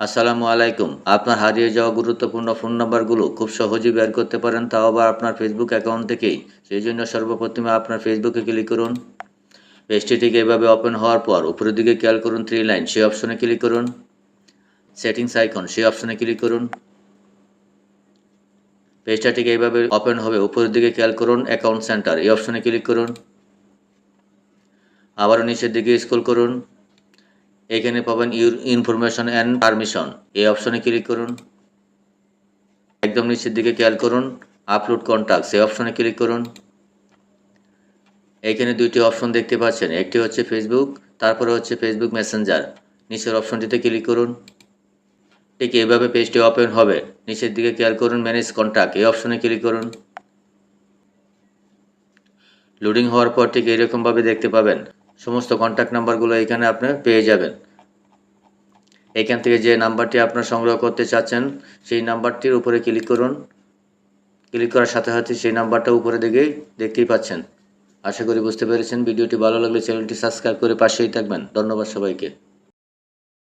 আসসালামু আলাইকুম। আপনার হারিয়ে যাওয়া গুরুত্বপূর্ণ ফোন নাম্বারগুলো খুব সহজেই বের করতে পারেন, তাও আবার আপনার ফেসবুক অ্যাকাউন্ট থেকেই। সেই জন্য সর্বপ্রথমে আপনার ফেসবুকে ক্লিক করুন। পেজটি ঠিক এভাবে ওপেন হওয়ার পর উপরের দিকে খেয়াল করুন 3 লাইন, সেই অপশনে ক্লিক করুন। সেটিংস আইকন, সেই অপশনে ক্লিক করুন। পেজটা ঠিক এইভাবে ওপেন হবে। উপরের দিকে খেয়াল করুন অ্যাকাউন্ট সেন্টার, এই অপশনে ক্লিক করুন। আবারও নিচের দিকে স্ক্রল করুন। এখানে পাবেন ইউর ইনফরমেশন অ্যান্ড পারমিশন, এই অপশনে ক্লিক করুন। একদম নিচের দিকে খেয়াল করুন আপলোড কন্টাক্টস, এই অপশনে ক্লিক করুন। এইখানে দুইটি অপশন দেখতে পাচ্ছেন, একটি হচ্ছে ফেসবুক, তারপরে হচ্ছে ফেসবুক মেসেঞ্জার। নিচের অপশনটিতে ক্লিক করুন। ঠিক এইভাবে পেজটি ওপেন হবে। নিচের দিকে খেয়াল করুন ম্যানেজ কন্টাক্ট, এই অপশনে ক্লিক করুন। লোডিং হওয়ার পর ঠিক এইরকমভাবে দেখতে পাবেন সমস্ত কন্ট্যাক্ট নাম্বারগুলো এখানে আপনি পেয়ে যাবেন। এখান থেকে যে নাম্বারটি আপনার সংগ্রহ করতে চাচ্ছেন সেই নাম্বারটির উপরে ক্লিক করুন। ক্লিক করার সাথে সাথে সেই নাম্বারটা উপরে দিকেই দেখতেই পাচ্ছেন। আশা করি বুঝতে পেরেছেন। ভিডিওটি ভালো লাগলে চ্যানেলটি সাবস্ক্রাইব করে পাশেই থাকবেন। ধন্যবাদ সবাইকে।